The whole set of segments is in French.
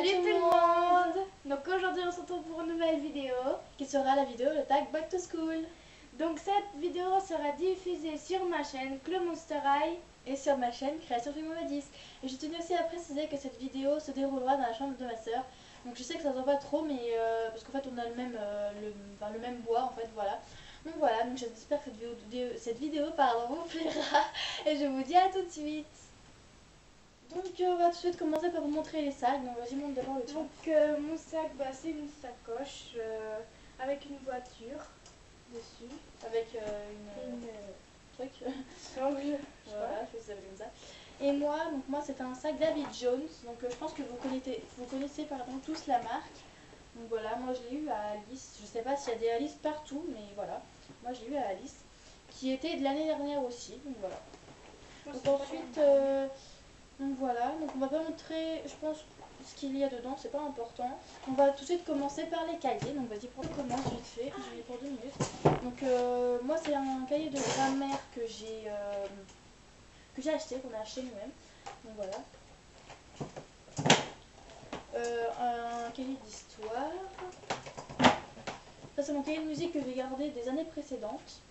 Salut tout le monde. Donc aujourd'hui on se retrouve pour une nouvelle vidéo qui sera la vidéo le tag Back to School. Donc cette vidéo sera diffusée sur ma chaîne Club Monster High et sur ma chaîne Création du Mauvais Disque. Et je tenais aussi à préciser que cette vidéo se déroulera dans la chambre de ma soeur. Donc je sais que ça ne se voit pas trop, mais parce qu'en fait on a le même bois en fait, voilà. Donc voilà, donc j'espère que cette vidéo vous plaira et je vous dis à tout de suite. Donc on va tout de suite commencer par vous montrer les sacs. Donc vas-y, montre d'abord le tien. Donc mon sac, c'est une sacoche avec une voiture dessus. Avec une truc. Donc, voilà, je sais comme ça. Et moi, c'est un sac David Jones. Donc je pense que vous connaissez tous la marque. Donc voilà, moi je l'ai eu à Alice. Je sais pas s'il y a des Alice partout, mais voilà. Moi j'ai eu à Alice, qui était de l'année dernière aussi. Donc voilà. Donc ensuite, donc voilà. Donc on va pas montrer, je pense, ce qu'il y a dedans, c'est pas important. On va tout de suite commencer par les cahiers. Donc vas-y, on commence vite fait. Je vais pour 2 minutes. Donc moi c'est un cahier de grammaire que j'ai acheté, qu'on a acheté nous-mêmes. Donc voilà. Un cahier d'histoire. Ça c'est mon cahier de musique que j'ai gardé des années précédentes.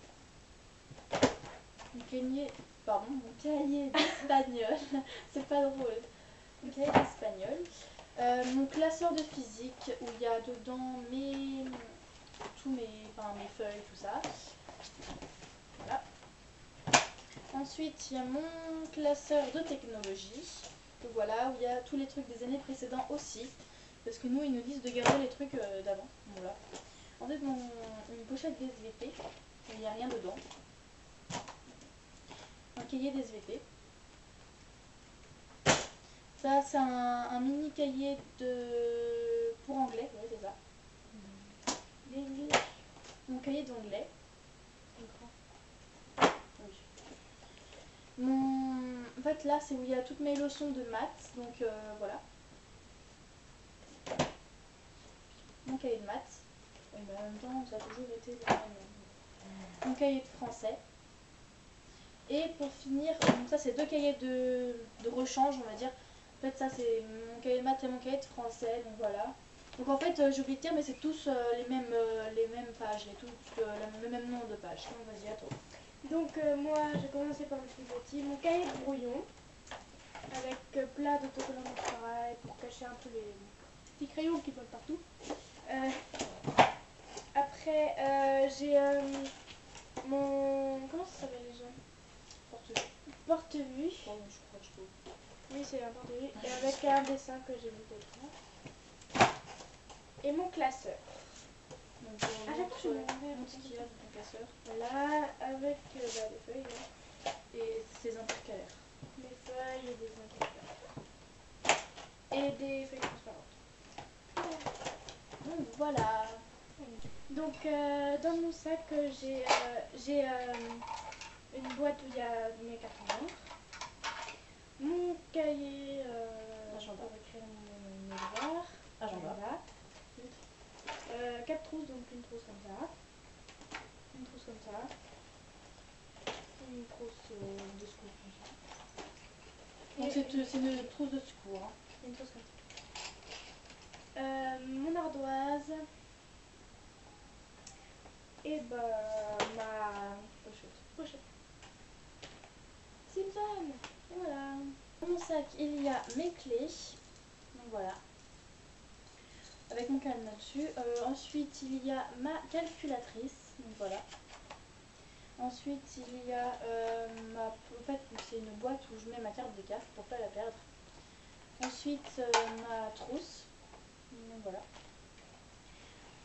Mon cahier d'espagnol. C'est pas drôle. Mon cahier d'espagnol. Mon classeur de physique où il y a dedans mes feuilles, tout ça. Voilà. Ensuite, il y a mon classeur de technologie. Donc voilà, où il y a tous les trucs des années précédentes aussi. Parce que nous, ils nous disent de garder les trucs d'avant. Voilà. Ensuite, une pochette des SVP. Il n'y a rien dedans. Un cahier des SVP. Ça, c'est un mini cahier pour anglais. Oui, c'est ça. Mon cahier d'anglais. En fait là c'est où il y a toutes mes leçons de maths, donc voilà. Mon cahier de maths. Oui, mais en même temps ça a toujours été le même. Mon cahier de français. Et pour finir, donc ça c'est 2 cahiers de rechange, on va dire. En fait ça c'est mon cahier de maths et mon cahier de français, donc voilà. Donc en fait j'ai oublié de dire, mais c'est tous les mêmes pages, le même nombre de pages. Donc vas-y, à toi. Donc moi j'ai commencé par le plus petit, mon cahier de brouillon avec plein d'autocollants de travail pour cacher un peu les petits crayons qui volent partout. Après j'ai mon... comment ça s'appelle déjà? Porte-vue. Oh, je crois que je peux. Oui, c'est un porte-vue et avec un dessin que j'ai mis dedans. Et mon classeur. Donc ce qu'il y a dans ton classeur. Voilà, avec des feuilles. Hein. Et ses intercalaires. Des feuilles et des intercalaires. Et des feuilles transparentes. Donc voilà. Donc dans mon sac j'ai une boîte où il y a mes cartons. Mon cahier pour écrire mes devoirs. Agenda. 4 trousses, donc une trousse comme ça. Une trousse comme ça. Une trousse de secours comme ça. Donc c'est une trousse de secours. Hein. Une trousse comme ça. Mon ardoise. Et ma pochette. Simpson. Et voilà. Dans mon sac, il y a mes clés. Donc voilà. Avec mon cadenas dessus. Ensuite, il y a ma calculatrice. Donc voilà. Ensuite, il y a en fait, c'est une boîte où je mets ma carte de gaffe pour pas la perdre. Ensuite, ma trousse. Donc voilà.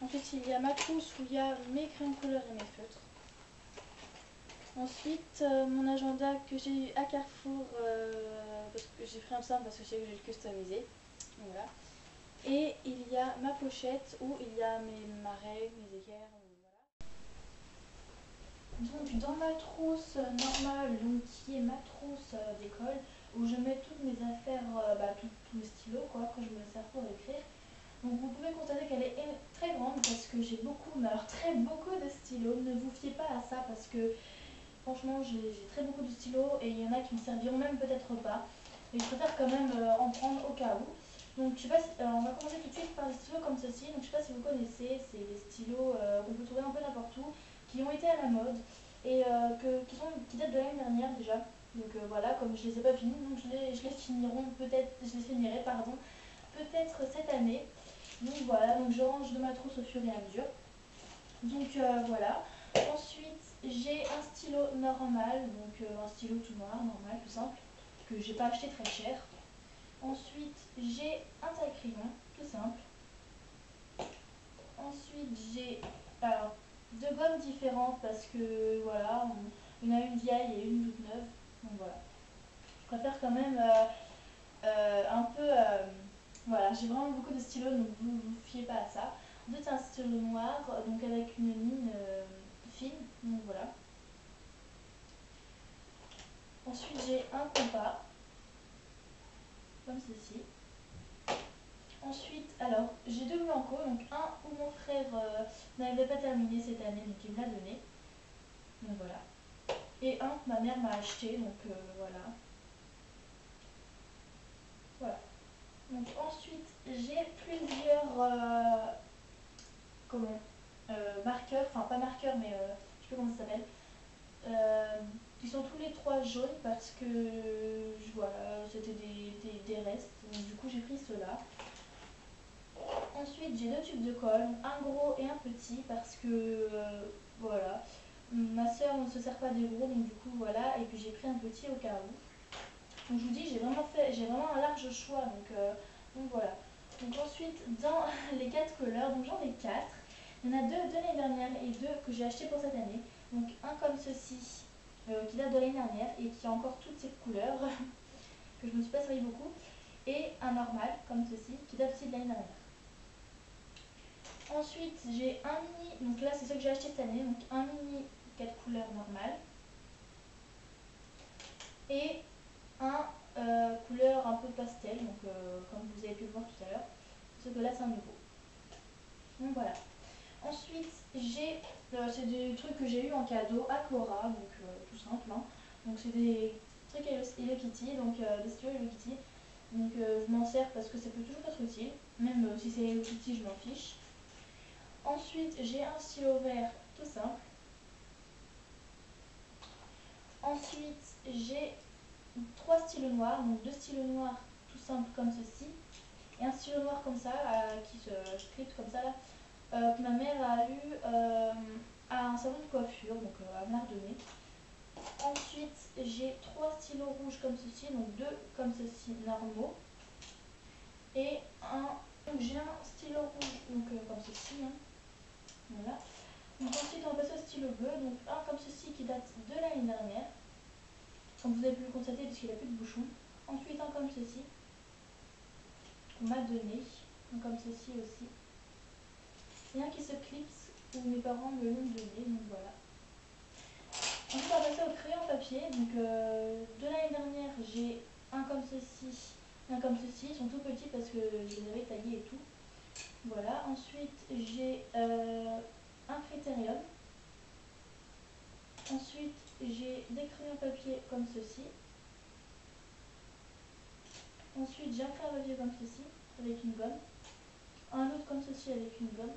Ensuite, il y a ma trousse où il y a mes crayons de couleur et mes feutres. Ensuite, mon agenda que j'ai eu à Carrefour, parce que j'ai pris un simple parce que j'ai le customisé. Voilà. Et il y a ma pochette où il y a ma règle, mes équerres. Voilà. Donc dans ma trousse normale, donc, qui est ma trousse d'école, où je mets toutes mes affaires, tous mes stylos quoi, que je me sers pour écrire. Donc vous pouvez constater qu'elle est très grande parce que j'ai beaucoup, mais alors très beaucoup de stylos. Ne vous fiez pas à ça parce que franchement j'ai très beaucoup de stylos et il y en a qui me serviront même peut-être pas. Mais je préfère quand même en prendre au cas où. Donc je sais pas si, alors, on va commencer tout de suite par des stylos comme ceci. Donc je sais pas si vous connaissez, c'est des stylos qu'on peut trouver un peu n'importe où, qui ont été à la mode et qui datent de l'année dernière déjà. Donc voilà, comme je les ai pas finis, donc je les finirai pardon, peut-être cette année. Donc voilà, donc je range de ma trousse au fur et à mesure. Donc voilà. Ensuite, j'ai un stylo normal, donc un stylo tout noir, normal, tout simple, que j'ai pas acheté très cher. Ensuite, j'ai un taille-crayon, tout simple. Ensuite, j'ai alors deux gommes différentes parce que voilà, il y en a une vieille et une toute neuve. Donc voilà. Je préfère quand même un peu. Voilà, j'ai vraiment beaucoup de stylos, donc vous fiez pas à ça. Ensuite, c'est un stylo noir, donc avec une mine fine. Donc voilà. Ensuite, j'ai un compas, comme ceci. Ensuite, alors, j'ai deux blancos, donc un où mon frère n'avait pas terminé cette année, donc il me l'a donné. Donc voilà. Et un que ma mère m'a acheté, donc voilà. Voilà. Donc ensuite, j'ai plusieurs comment marqueurs, enfin pas marqueurs, mais je sais pas comment ça s'appelle. Ils sont tous les trois jaunes parce que voilà, c'était des restes. Donc du coup, j'ai pris ceux-là. Ensuite, j'ai deux tubes de colle, un gros et un petit parce que voilà. Ma soeur ne se sert pas des gros, donc du coup voilà. Et puis j'ai pris un petit au cas où. Donc je vous dis, j'ai vraiment un large choix, donc voilà. Donc ensuite, dans les quatre couleurs, donc j'en ai quatre. Il y en a deux de l'année dernière et deux que j'ai acheté pour cette année. Donc un comme ceci, qui date de l'année dernière et qui a encore toutes ces couleurs, que je ne me suis pas servi beaucoup. Et un normal, comme ceci, qui date aussi de l'année dernière. Ensuite, j'ai un mini, donc là c'est ce que j'ai acheté cette année, donc un mini 4 couleurs normal. Et un couleur un peu pastel, donc comme vous avez pu le voir tout à l'heure. Ce que là c'est un nouveau. Donc voilà. Ensuite, c'est des trucs que j'ai eu en cadeau à Cora, donc tout simple. Hein. Donc c'est des trucs Hello Kitty, donc des stylos Hello Kitty. Donc je m'en sers parce que ça peut toujours être utile. Même si c'est Hello Kitty, je m'en fiche. Ensuite, j'ai un stylo vert tout simple. Ensuite, j'ai trois stylos noirs, donc deux stylos noirs tout simples comme ceci. Et un stylo noir comme ça, qui se clipse comme ça là, que ma mère a eu à un salon de coiffure, donc elle me l'a redonné. Ensuite, j'ai trois stylos rouges comme ceci, donc deux comme ceci normaux. Et donc j'ai un stylo rouge, donc comme ceci. Hein. Voilà. Donc ensuite, on va passer au stylo bleu, donc un comme ceci qui date de l'année dernière. Comme vous avez pu le constater, puisqu'il n'a plus de bouchon. Ensuite, un comme ceci, qu'on m'a donné, donc comme ceci aussi. Et un qui se clipse, où mes parents me l'ont donné, donc voilà. Ensuite, on va passer au crayon papier. Donc, de l'année dernière, j'ai un comme ceci, un comme ceci. Ils sont tout petits parce que je les avais taillés et tout. Voilà. Ensuite, j'ai un critérium. Ensuite, j'ai des crayons papier comme ceci. Ensuite, j'ai un crayon papier comme ceci, avec une gomme. Un autre comme ceci, avec une gomme.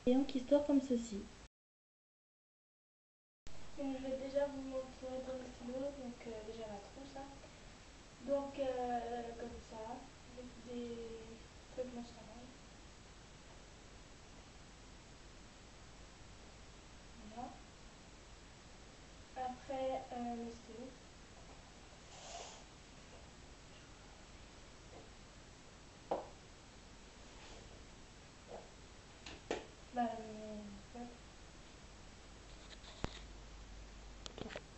Et un qui sort comme ceci. Donc, je vais déjà vous montrer dans le stylo. Donc, déjà la trousse. Hein. Donc, comme ça, avec des trucs transparents. Voilà. Après, le stylo. Bah,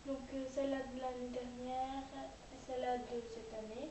donc, celle-là de l'année dernière et celle-là de cette année.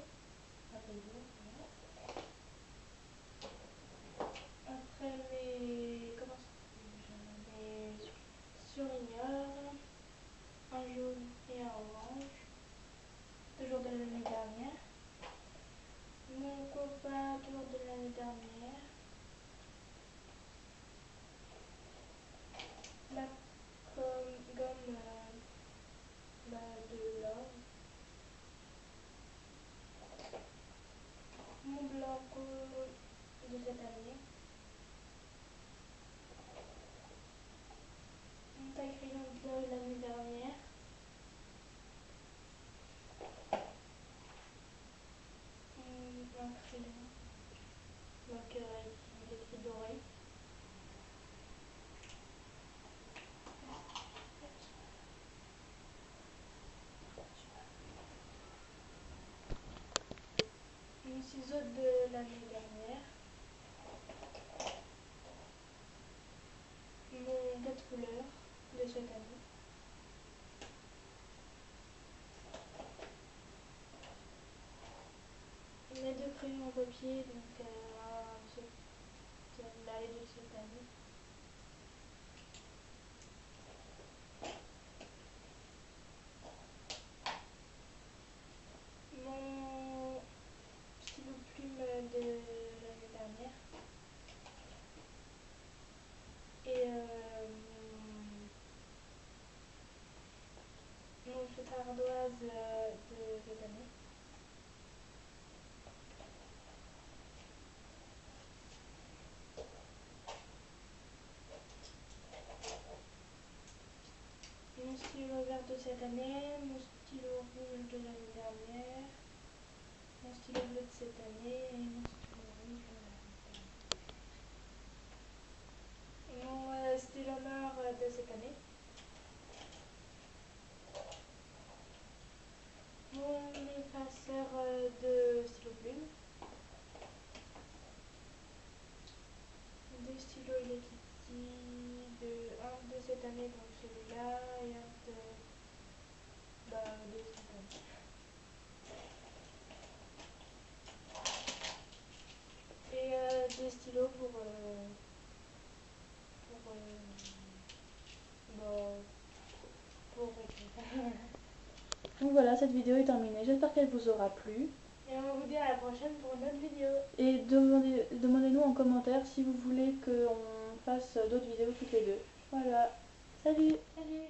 mon ciseau de l'année dernière. Mon 4 couleurs de cette année. Mes 2 crayons à papier, donc là et de cette année. Mon stylo plume de l'année dernière. Et mon feutre ardoise de cette année. Mon stylo vert de cette année, mon stylo rouge de l'année dernière, mon stylo bleu de cette année et mon stylo rouge de l'année dernière. Mon stylo noir de cette année. Mon effaceur de stylo plume. 2 stylos Hello Kitty, un de cette année, donc celui-là, et un de cette année. Et des stylos pour écrire. Donc voilà, cette vidéo est terminée. J'espère qu'elle vous aura plu. Et on vous dit à la prochaine pour une autre vidéo. Et demandez-nous en commentaire si vous voulez qu'on fasse d'autres vidéos toutes les deux. Voilà. Salut! Salut!